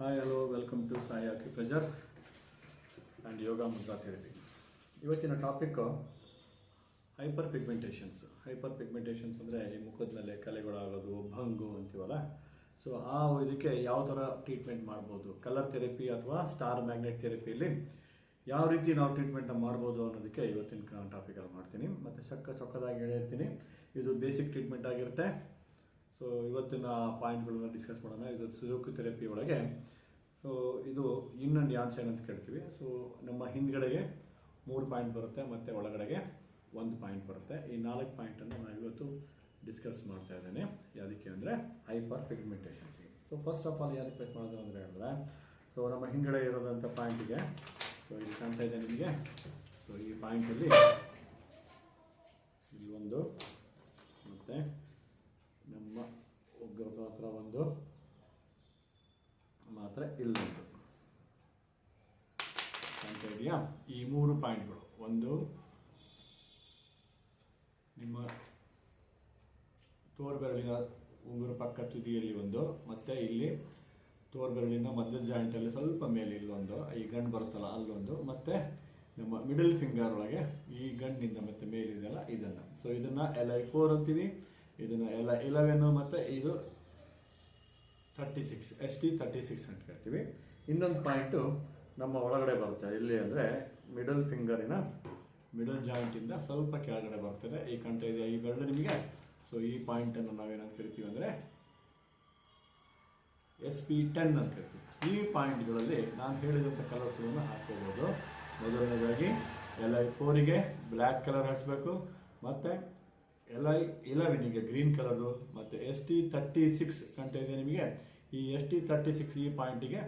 Hi hello welcome to Sai acupressure and yoga mudra therapy. ಇವತ್ತಿನ topic hyper pigmentations. Hyper pigmentations ಅಂದರೆ ಈ ಮುಖದ ಮೇಲೆ ಕಲೆಗಳಾಗೋದು, ಭಂಗು ಅಂತೀವಲ್ಲ. ಸೊ ಇದಕ್ಕೆ ಯಾವ ಥರ ಟ್ರೀಟ್ಮೆಂಟ್ ಮಾಡ್ಬೋದು, ಕಲರ್ ಥೆರಪಿ ಅಥವಾ ಸ್ಟಾರ್ ಮ್ಯಾಗ್ನೆಟ್ ಥೆರಪಿಯಲ್ಲಿ ಯಾವ ರೀತಿ ನಾವು ಟ್ರೀಟ್ಮೆಂಟ್ನ ಮಾಡ್ಬೋದು ಅನ್ನೋದಕ್ಕೆ ಇವತ್ತಿನ ಟಾಪಿಕಲ್ಲಿ ಮಾಡ್ತೀನಿ. ಮತ್ತು ಚೊಕ್ಕದಾಗಿ ಹೇಳಿರ್ತೀನಿ, ಇದು ಬೇಸಿಕ್ ಟ್ರೀಟ್ಮೆಂಟ್ ಆಗಿರುತ್ತೆ. ಸೊ ಇವತ್ತಿನ ಪಾಯಿಂಟ್ಗಳನ್ನ ಡಿಸ್ಕಸ್ ಮಾಡೋಣ. ಇದು ಸುಜುಕಿ ಥೆರಪಿ ಒಳಗೆ ಇದು ಇನ್ ಆ್ಯಂಡ್ ಯಾನ್ ಸೈಡ್ ಅಂತ ಕೇಳ್ತೀವಿ. ಸೊ ನಮ್ಮ ಹಿಂದ್ಗಡೆಗೆ 3 ಪಾಯಿಂಟ್ ಬರುತ್ತೆ ಮತ್ತು ಒಳಗಡೆಗೆ 1 ಪಾಯಿಂಟ್ ಬರುತ್ತೆ. ಈ 4 ಪಾಯಿಂಟನ್ನು ನಾನು ಇವತ್ತು ಡಿಸ್ಕಸ್ ಮಾಡ್ತಾ ಇದ್ದೇನೆ. ಯಾವುದಕ್ಕೆ ಅಂದರೆ ಹೈಪರ್ ಪಿಗ್ಮೆಂಟೇಷನ್ಸ್ಗೆ. ಸೊ ಫಸ್ಟ್ ಆಫ್ ಆಲ್ ಯಾವುದಕ್ಕೆ ಬೇಕು ಮಾಡೋದು ಅಂದರೆ ಹೇಳಿದ್ರೆ, ಸೊ ನಮ್ಮ ಹಿಂದ್ಗಡೆ ಇರೋದಂಥ ಪಾಯಿಂಟಿಗೆ, ಸೊ ಇಲ್ಲಿ ಕಾಣ್ತಾ ಇದೆ ನಿಮಗೆ. ಸೊ ಈ ಪಾಯಿಂಟಲ್ಲಿ ಇಲ್ಲೊಂದು ಮತ್ತು ನಮ್ಮ ಉಗ್ರದ ಹತ್ರ ಒಂದು ಮಾತ್ರ ಇಲ್ಲೊಂದು ಕಾಣ್ತಾ ಇದೆಯಾ. ಈ 3 ಪಾಯಿಂಟ್ಗಳು, ಒಂದು ನಿಮ್ಮ ತೋರ್ಬೆರಳಿನ ಉಂಗುರ ಪಕ್ಕ ತುದಿಯಲ್ಲಿ ಒಂದು, ಮತ್ತು ಇಲ್ಲಿ ತೋರ್ಬೆರಳಿನ ಮಧ್ಯದ ಜಾಯಿಂಟಲ್ಲಿ ಸ್ವಲ್ಪ ಮೇಲೆ ಇಲ್ಲೊಂದು, ಈ ಗಂಡು ಬರುತ್ತಲ್ಲ ಅಲ್ಲೊಂದು, ಮತ್ತು ನಮ್ಮ ಮಿಡಲ್ ಫಿಂಗರ್ ಒಳಗೆ ಈ ಗಂಡಿನಿಂದ ಮತ್ತೆ ಮೇಲಿದೆಯಲ್ಲ ಇದನ್ನು. ಸೊ ಇದನ್ನು LI4 ಅಂತೀವಿ, ಇದನ್ನು LI11 ಮತ್ತು ಇದು 36 ST36 ಅಂತ ಹೇಳ್ತೀವಿ. ಇನ್ನೊಂದು ಪಾಯಿಂಟು ನಮ್ಮ ಒಳಗಡೆ ಬರುತ್ತೆ. ಎಲ್ಲಿ ಅಂದರೆ ಮಿಡಲ್ ಫಿಂಗರಿನ ಮಿಡಲ್ ಜಾಯಿಂಟಿಂದ ಸ್ವಲ್ಪ ಕೆಳಗಡೆ ಬರ್ತದೆ. ಈ ಕಾಣ್ತಾ ಇದೆ ಈ ಬೆರಳು ನಿಮಗೆ. ಸೊ ಈ ಪಾಯಿಂಟನ್ನು ನಾವೇನಂತ ಕರಿತೀವಿ ಅಂದರೆ SP10 ಅಂತ ಕರಿತೀವಿ. ಈ ಪಾಯಿಂಟ್ಗಳಲ್ಲಿ ನಾನು ಹೇಳಿದಂಥ ಕಲರ್ಸ್ಗಳನ್ನು ಹಾಕ್ಕೋಬೋದು. ಮೊದಲನೇದಾಗಿ LI4ಗೆ ಬ್ಲ್ಯಾಕ್ ಕಲರ್ ಹಚ್ಚಬೇಕು, ಮತ್ತು LI11ಗೆ ಗ್ರೀನ್ ಕಲರು, ಮತ್ತು ST36 ಕಾಣ್ತಾ ಇದೆ ನಿಮಗೆ. ಈ ST36 ಈ ಪಾಯಿಂಟಿಗೆ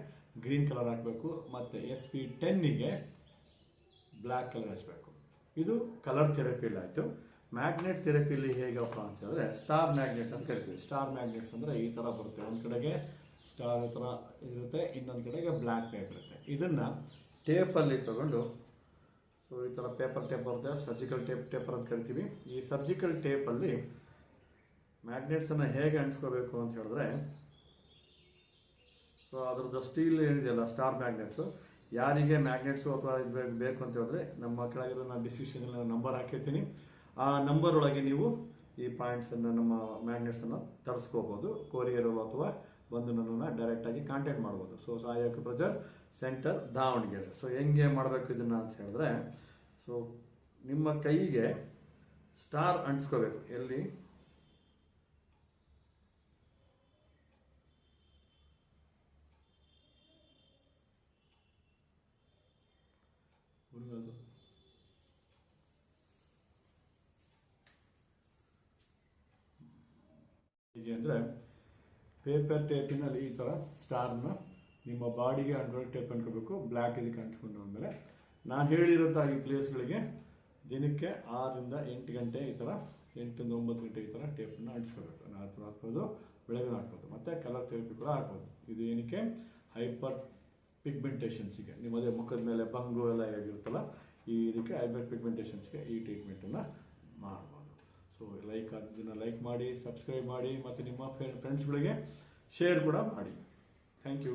ಗ್ರೀನ್ ಕಲರ್ ಹಾಕಬೇಕು, ಮತ್ತು SP10ಗೆ ಬ್ಲ್ಯಾಕ್ ಕಲರ್ ಹಚ್ಚಬೇಕು. ಇದು ಕಲರ್ ಥೆರಪಿಯಲ್ಲಿ ಆಯಿತು. ಮ್ಯಾಗ್ನೆಟ್ ಥೆರಪಿಯಲ್ಲಿ ಹೇಗಪ್ಪ ಅಂತ ಹೇಳಿದ್ರೆ ಸ್ಟಾರ್ ಮ್ಯಾಗ್ನೆಟ್ ಅಂತ ಕರಿತೀವಿ. ಸ್ಟಾರ್ ಮ್ಯಾಗ್ನೆಟ್ಸ್ ಅಂದರೆ ಈ ಥರ ಬರುತ್ತೆ. ಒಂದು ಕಡೆಗೆ ಸ್ಟಾರ್ ಥರ ಇರುತ್ತೆ, ಇನ್ನೊಂದು ಕಡೆಗೆ ಬ್ಲ್ಯಾಕ್ ಟೈಪ್ ಇರುತ್ತೆ. ಇದನ್ನು ಟೇಪಲ್ಲಿ ತಗೊಂಡು, ಸೊ ಈ ಥರ ಪೇಪರ್ ಟೇಪ್ ಬರುತ್ತೆ, ಸರ್ಜಿಕಲ್ ಟೇಪರ್ ಅಂತ ಕರಿತೀವಿ. ಈ ಸರ್ಜಿಕಲ್ ಟೇಪಲ್ಲಿ ಮ್ಯಾಗ್ನೆಟ್ಸನ್ನು ಹೇಗೆ ಅಂಟಿಸ್ಕೋಬೇಕು ಅಂತ ಹೇಳಿದ್ರೆ, ಸೊ ಅದರದ್ದು ಸ್ಟೀಲ್ ಏನಿದೆಯಲ್ಲ ಸ್ಟಾರ್ ಮ್ಯಾಗ್ನೆಟ್ಸು, ಯಾರಿಗೆ ಮ್ಯಾಗ್ನೆಟ್ಸು ಅಥವಾ ಇದು ಬೇಕು ಅಂತ ಹೇಳಿದ್ರೆ ನಮ್ಮ ಕೆಳಗಿರೋ ನಾನು ಡಿಸ್ಕ್ರಿಪ್ಷನಲ್ಲಿ ನಂಬರ್ ಹಾಕಿರ್ತೀನಿ. ಆ ನಂಬರ್ ಒಳಗೆ ನೀವು ಈ ಪಾಯಿಂಟ್ಸನ್ನು, ನಮ್ಮ ಮ್ಯಾಗ್ನೆಟ್ಸನ್ನು ತರಿಸ್ಕೋಬೋದು. ಕೊರಿಯರು ಅಥವಾ ಬಂದು ನನ್ನನ್ನು ಡೈರೆಕ್ಟಾಗಿ ಕಾಂಟ್ಯಾಕ್ಟ್ ಮಾಡ್ಬೋದು. So Sai acupressure centre Davanagere. So ಹೆಂಗೆ ಮಾಡಬೇಕು ಇದನ್ನು ಅಂತ ಹೇಳಿದ್ರೆ, ಸೊ ನಿಮ್ಮ ಕೈಗೆ ಸ್ಟಾರ್ ಅಂಟಿಸ್ಕೋಬೇಕು. ಎಲ್ಲಿ ಹೀಗೆ ಅಂದರೆ ಪೇಪರ್ ಟೇಪಿನಲ್ಲಿ ಈ ಥರ ಸ್ಟಾರ್ನ ನಿಮ್ಮ ಬಾಡಿಗೆ ಅಂಡ್ರಾಯ್ಡ್ ಟೇಪ್ ಅಂಟ್ಕೋಬೇಕು. ಬ್ಲ್ಯಾಕ್ ಇದಕ್ಕೆ ಅಂಟ್ಕೊಂಡು ಆದಮೇಲೆ ನಾನು ಹೇಳಿರೋಂಥ ಈ ಪ್ಲೇಸ್ಗಳಿಗೆ ದಿನಕ್ಕೆ 6ರಿಂದ 8 ಗಂಟೆ ಈ ಥರ, 8ರಿಂದ 9 ಗಂಟೆ ಈ ಥರ ಟೇಪನ್ನು ಅಂಟಿಸ್ಕೋಬೇಕು. ರಾತ್ರಿ ಹಾಕ್ಬೋದು, ಬೆಳಗ್ಗೆ ಹಾಕ್ಬೋದು, ಮತ್ತು ಕಲರ್ ಥೆರಪಿ ಕೂಡ ಹಾಕ್ಬೋದು. ಇದು ಏನಕ್ಕೆ? ಹೈಪರ್ ಪಿಗ್ಮೆಂಟೇಷನ್ಸಿಗೆ, ನಿಮ್ಮದೇ ಮುಖದ ಮೇಲೆ ಬಂಗು ಎಲ್ಲ ಆಗಿರುತ್ತಲ್ಲ, ಇದಕ್ಕೆ ಹೈಪರ್ ಪಿಗ್ಮೆಂಟೇಷನ್ಸ್ಗೆ ಈ ಟ್ರೀಟ್ಮೆಂಟನ್ನು ಮಾಡ್ಬೋದು. ಸೊ ಅದನ್ನು ಲೈಕ್ ಮಾಡಿ, ಸಬ್ಸ್ಕ್ರೈಬ್ ಮಾಡಿ, ಮತ್ತು ನಿಮ್ಮ ಫ್ರೆಂಡ್ಸ್ಗಳಿಗೆ ಶೇರ್ ಕೂಡ ಮಾಡಿ. Thank you.